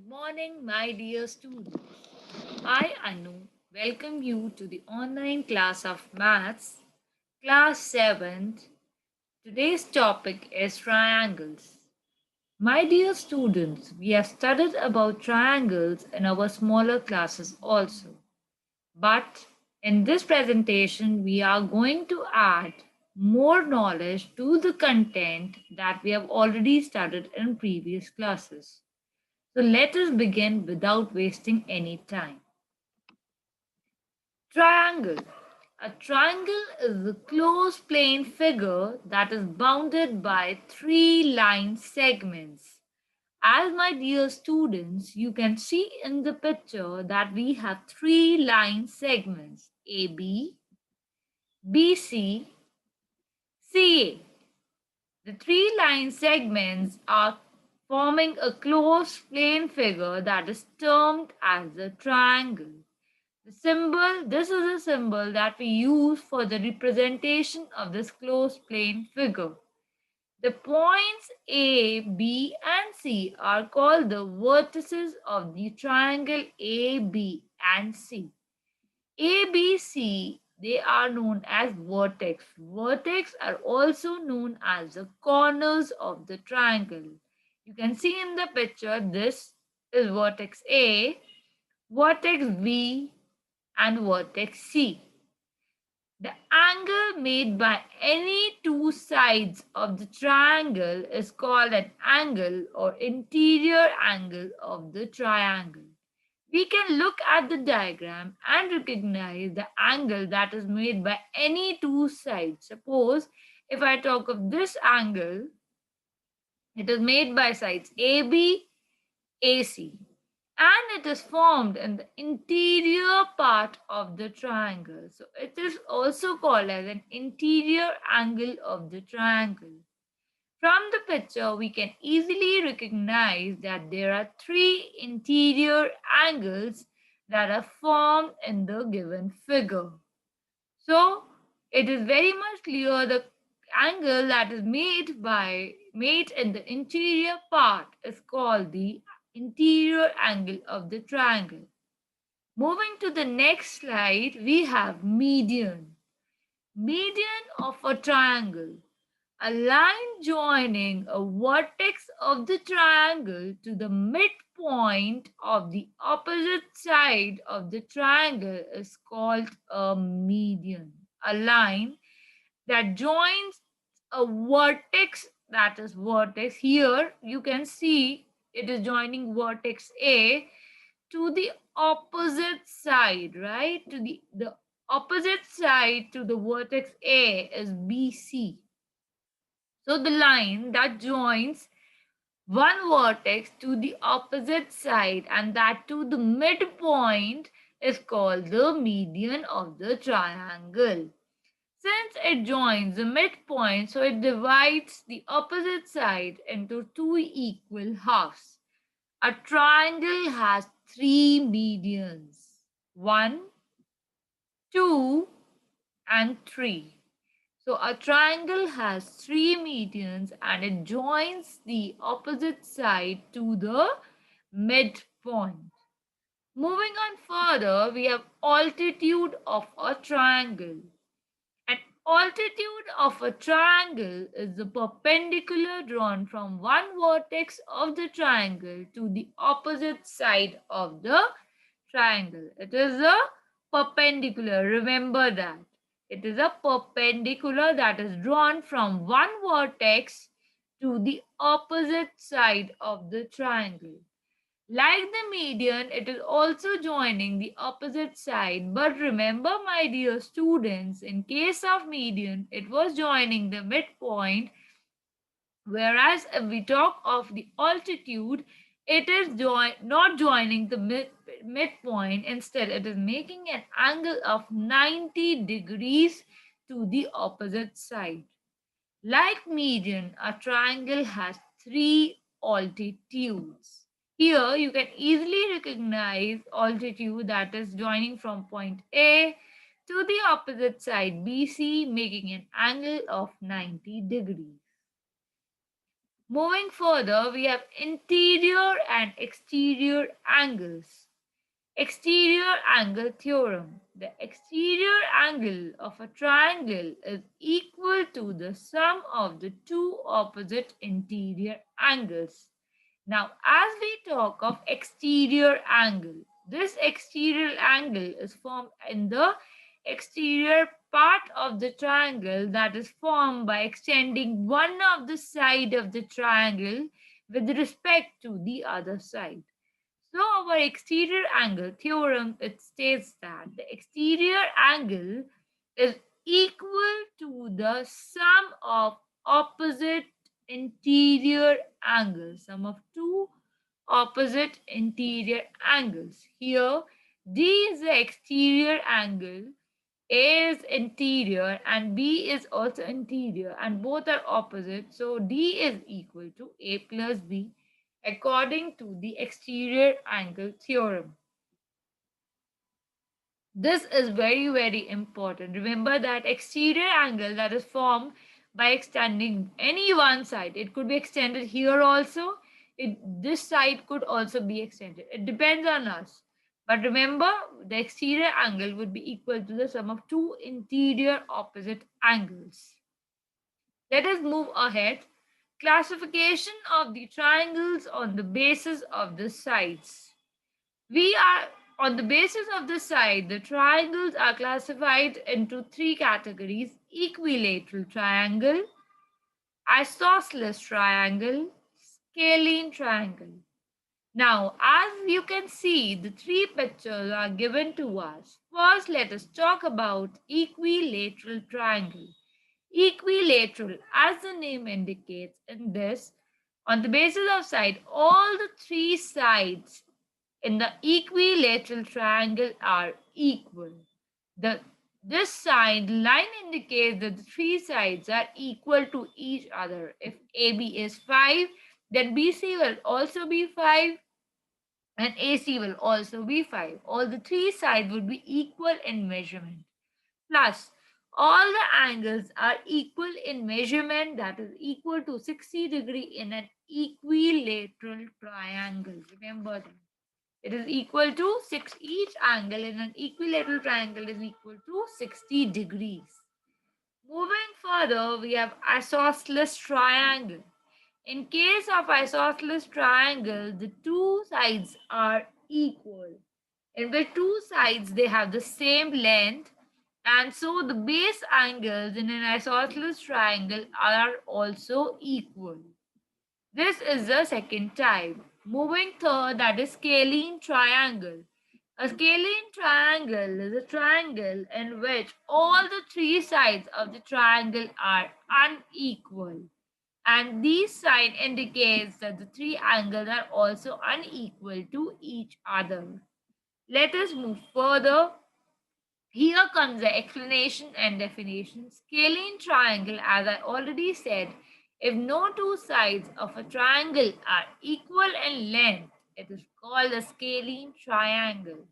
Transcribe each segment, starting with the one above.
morning, my dear students. I, Annu, welcome you to the online class of Maths, Class 7th. Today's topic is triangles. My dear students, we have studied about triangles in our smaller classes also. But in this presentation, we are going to add more knowledge to the content that we have already studied in previous classes. So let us begin without wasting any time. Triangle. A triangle is a closed plane figure that is bounded by three line segments. As my dear students, you can see in the picture that we have three line segments AB, BC, CA. The three line segments are forming a closed plane figure that is termed as a triangle. This is a symbol that we use for the representation of this closed plane figure. The points A, B, and C are called the vertices of the triangle A, B, and C. A, B, C, they are known as vertex. Vertex are also known as the corners of the triangle. You can see in the picture, this is vertex A, vertex B, and vertex C. The angle made by any two sides of the triangle is called an angle or interior angle of the triangle. We can look at the diagram and recognize the angle that is made by any two sides. Suppose if I talk of this angle, it is made by sides AB, AC, and it is formed in the interior part of the triangle. So it is also called as an interior angle of the triangle. From the picture, we can easily recognize that there are three interior angles that are formed in the given figure. So it is very much clear the angle that is made in the interior part is called the interior angle of the triangle. Moving to the next slide, we have median. Median of a triangle. A line joining a vertex of the triangle to the midpoint of the opposite side of the triangle is called a median. A line that joins a vertex, that is vertex. Here you can see it is joining vertex A to the opposite side, right? The opposite side to the vertex A is BC. So the line that joins one vertex to the opposite side and that to the midpoint is called the median of the triangle. Since it joins the midpoint, so it divides the opposite side into two equal halves. A triangle has three medians: 1, 2, and 3. So a triangle has three medians and it joins the opposite side to the midpoint. Moving on further, we have altitude of a triangle. An altitude of a triangle is the perpendicular drawn from one vertex of the triangle to the opposite side of the triangle. It is a perpendicular. Remember that. It is a perpendicular that is drawn from one vertex to the opposite side of the triangle. Like the median, it is also joining the opposite side. But remember, my dear students, in case of median, it was joining the midpoint. Whereas if we talk of the altitude, it is not joining the midpoint. Instead, it is making an angle of 90 degrees to the opposite side. Like median, a triangle has three altitudes. Here you can easily recognize altitude that is joining from point A to the opposite side BC, making an angle of 90 degrees. Moving further, we have interior and exterior angles. Exterior angle theorem. The exterior angle of a triangle is equal to the sum of the two opposite interior angles. Now, as we talk of exterior angle, this exterior angle is formed in the exterior part of the triangle that is formed by extending one of the side of the triangle with respect to the other side. So our exterior angle theorem, it states that the exterior angle is equal to the sum of opposite interior angles, sum of two opposite interior angles. Here D is the exterior angle, A is interior and B is also interior, and both are opposite. So D is equal to A plus B according to the exterior angle theorem. This is very important. Remember that exterior angle that is formed by extending any one side. It could be extended here also. This side could also be extended. It depends on us. But remember, the exterior angle would be equal to the sum of two interior opposite angles. Let us move ahead. Classification of the triangles on the basis of the sides. We are on the basis of the side, the triangles are classified into three categories: equilateral triangle, isosceles triangle, scalene triangle. Now, as you can see, the three pictures are given to us. First, let us talk about equilateral triangle. Equilateral, as the name indicates, in this, on the basis of side, all the three sides in the equilateral triangle are equal. The this side line indicates that the three sides are equal to each other. If AB is 5, then BC will also be 5 and AC will also be 5. All the three sides would be equal in measurement. Plus, all the angles are equal in measurement, that is equal to 60 degree in an equilateral triangle. Remember that. It is equal to 6. Each angle in an equilateral triangle is equal to 60 degrees. Moving further, we have isosceles triangle. In case of isosceles triangle, the two sides are equal. In which two sides they have the same length, and so the base angles in an isosceles triangle are also equal. This is the second type. Moving third, that is scalene triangle. A scalene triangle is a triangle in which all the three sides of the triangle are unequal. And this sign indicates that the three angles are also unequal to each other. Let us move further. Here comes the explanation and definition. Scalene triangle, as I already said, if no two sides of a triangle are equal in length, it is called a scalene triangle.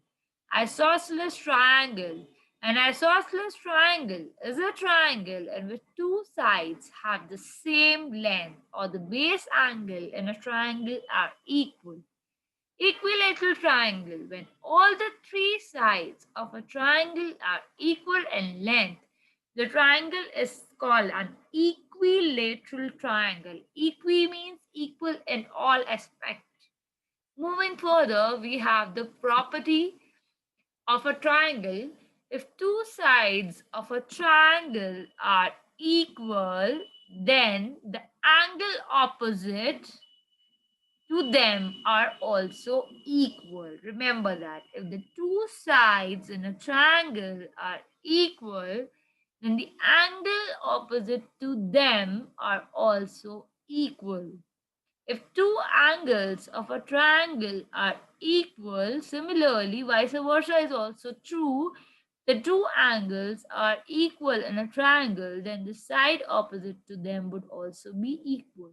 Isosceles triangle. An isosceles triangle is a triangle in which two sides have the same length, or the base angle in a triangle are equal. Equilateral triangle, when all the three sides of a triangle are equal in length, the triangle is called an equilateral triangle. Equi means equal in all aspects. Moving further, we have the property of a triangle. If two sides of a triangle are equal, then the angle opposite to them are also equal. Remember that if the two sides in a triangle are equal, then the angle opposite to them are also equal. If two angles of a triangle are equal, similarly, vice versa is also true. The two angles are equal in a triangle, then the side opposite to them would also be equal.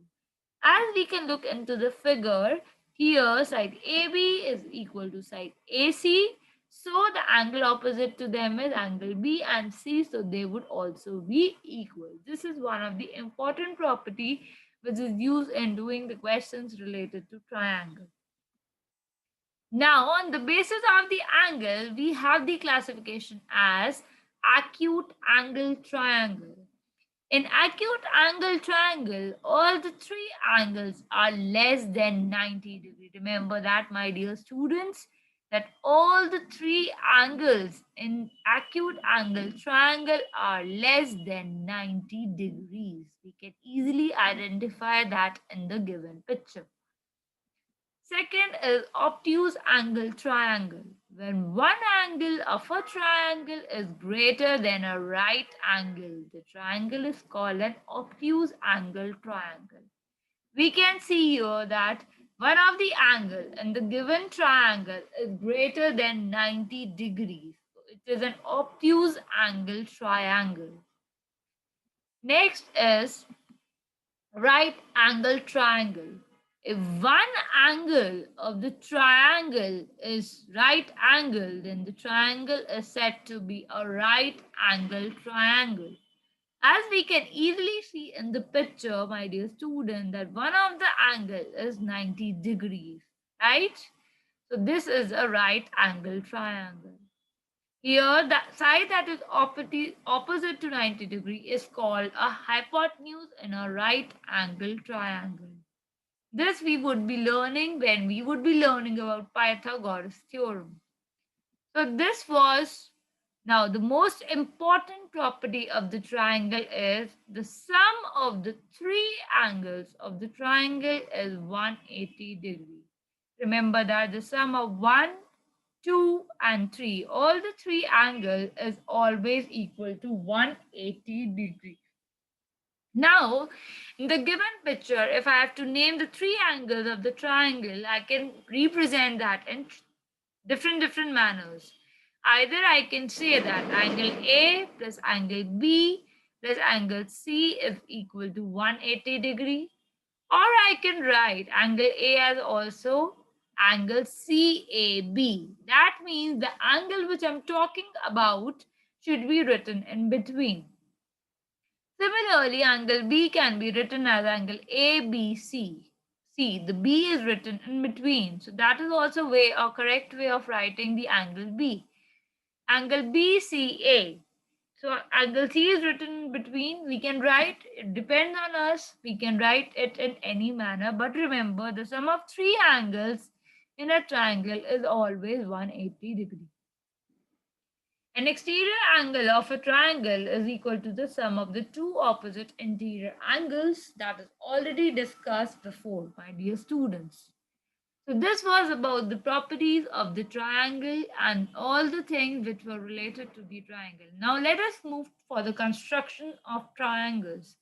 As we can look into the figure, here side AB is equal to side AC. So the angle opposite to them is angle B and C. So they would also be equal. This is one of the important property which is used in doing the questions related to triangle. Now, on the basis of the angle, we have the classification as acute angle triangle. In acute angle triangle, all the three angles are less than 90 degrees. Remember that, my dear students, that all the three angles in acute angle triangle are less than 90 degrees. We can easily identify that in the given picture. Second is obtuse angle triangle. When one angle of a triangle is greater than a right angle, the triangle is called an obtuse angle triangle. We can see here that one of the angle in the given triangle is greater than 90 degrees. So it is an obtuse angle triangle. Next is right angle triangle. If one angle of the triangle is right angle, then the triangle is said to be a right angle triangle. As we can easily see in the picture, my dear student, that one of the angle is 90 degrees, right? So this is a right angle triangle. Here, the side that is opposite to 90 degree is called a hypotenuse in a right angle triangle. This we would be learning when we would be learning about Pythagoras theorem. So this was now the most important property of the triangle is the sum of the three angles of the triangle is 180 degrees. Remember that the sum of 1, 2 and 3, all the three angles is always equal to 180 degrees. Now, in the given picture, if I have to name the three angles of the triangle, I can represent that in different manners. Either I can say that angle A plus angle B plus angle C is equal to 180 degree, or I can write angle A as also angle CAB. That means the angle which I'm talking about should be written in between. Similarly, angle B can be written as angle ABC. See, the B is written in between. So that is also a correct way of writing the angle B. Angle BCA. So angle C is written in between. We can write, it depends on us. We can write it in any manner. But remember, the sum of three angles in a triangle is always 180 degrees. An exterior angle of a triangle is equal to the sum of the two opposite interior angles that is already discussed before, my dear students. So this was about the properties of the triangle and all the things which were related to the triangle. Now let us move for the construction of triangles.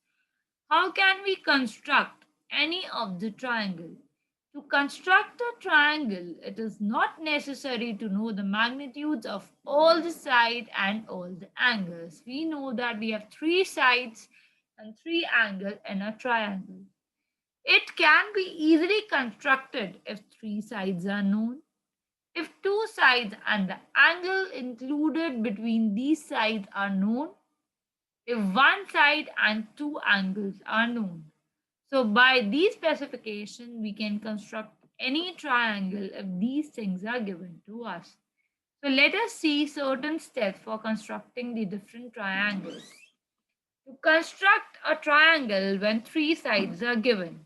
How can we construct any of the triangle? To construct a triangle, it is not necessary to know the magnitudes of all the sides and all the angles. We know that we have three sides and three angles in a triangle. It can be easily constructed if three sides are known. If two sides and the angle included between these sides are known. If one side and two angles are known. So by these specifications, we can construct any triangle if these things are given to us. So let us see certain steps for constructing the different triangles. To construct a triangle when three sides are given.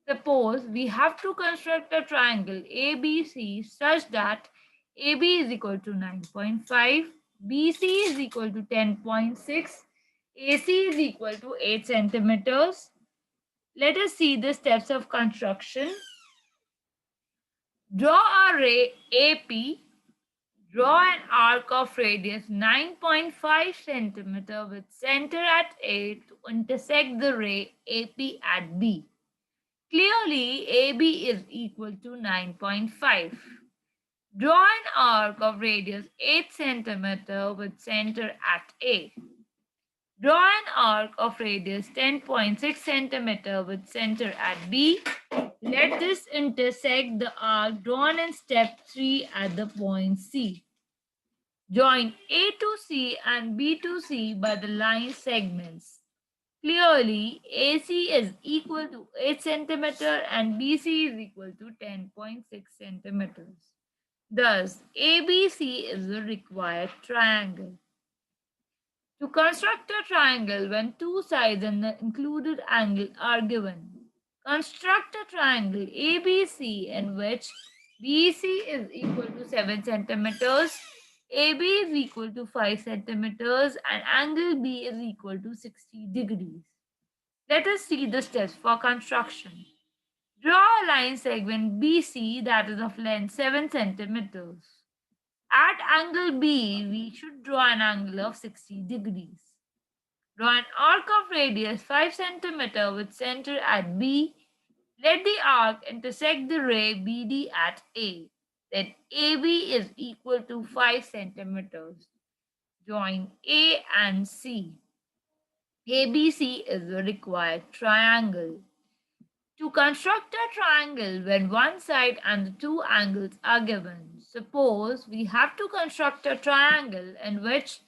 Suppose we have to construct a triangle ABC such that AB is equal to 9.5, BC is equal to 10.6, AC is equal to 8 centimeters. Let us see the steps of construction. Draw a ray AP. Draw an arc of radius 9.5 centimeter with center at A to intersect the ray AP at B. Clearly, AB is equal to 9.5. Draw an arc of radius 8 centimeter with center at A. Draw an arc of radius 10.6 centimeter with center at B. Let this intersect the arc drawn in step 3 at the point C. Join A to C and B to C by the line segments. Clearly, AC is equal to 8 centimeter and BC is equal to 10.6 centimeters. Thus, ABC is the required triangle. To construct a triangle when two sides and the included angle are given, construct a triangle ABC in which BC is equal to 7 centimeters, AB is equal to 5 centimeters, and angle B is equal to 60 degrees. Let us see the steps for construction. Draw a line segment BC that is of length 7 centimeters. At angle B, we should draw an angle of 60 degrees. Draw an arc of radius 5 centimeter with center at B. Let the arc intersect the ray BD at A. Then AB is equal to 5 centimeters. Join A and C. ABC is the required triangle. To construct a triangle when one side and the two angles are given, suppose we have to construct a triangle in which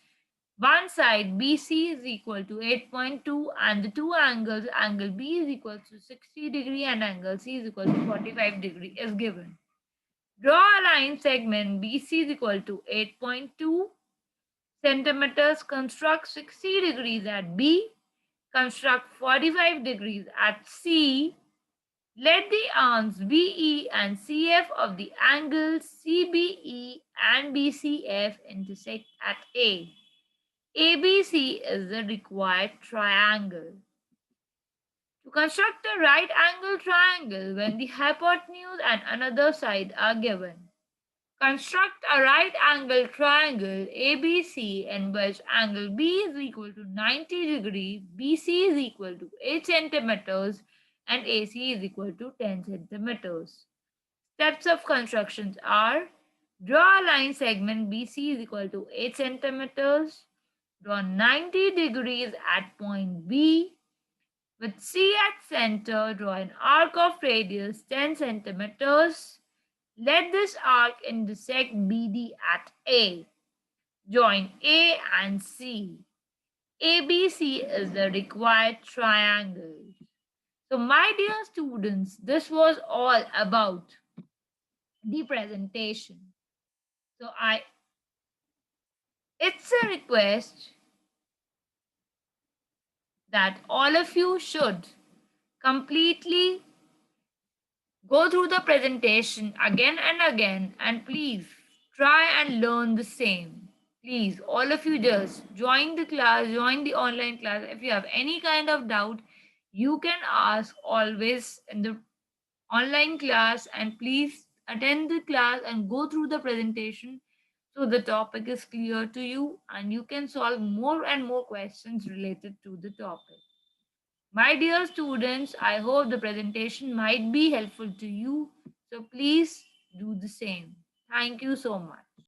one side BC is equal to 8.2 and the two angles, angle B is equal to 60 degree and angle C is equal to 45 degree is given. Draw a line segment BC is equal to 8.2 centimeters, construct 60 degrees at B, construct 45 degrees at C. Let the arms BE and CF of the angles CBE and BCF intersect at A. ABC is the required triangle. To construct a right angle triangle when the hypotenuse and another side are given, construct a right angle triangle ABC in which angle B is equal to 90 degree, BC is equal to 8 centimeters and AC is equal to 10 centimeters. Steps of constructions are: draw a line segment BC is equal to 8 centimeters, draw 90 degrees at point B, with C at center, draw an arc of radius 10 centimeters. Let this arc intersect BD at A. Join A and C. ABC is the required triangle. So, my dear students, this was all about the presentation. So, it's a request that all of you should completely go through the presentation again and again, and please try and learn the same. Please, all of you just join the class, join the online class. If you have any kind of doubt, you can ask always in the online class, and please attend the class and go through the presentation so the topic is clear to you and you can solve more and more questions related to the topic. My dear students, I hope the presentation might be helpful to you. So please do the same. Thank you so much.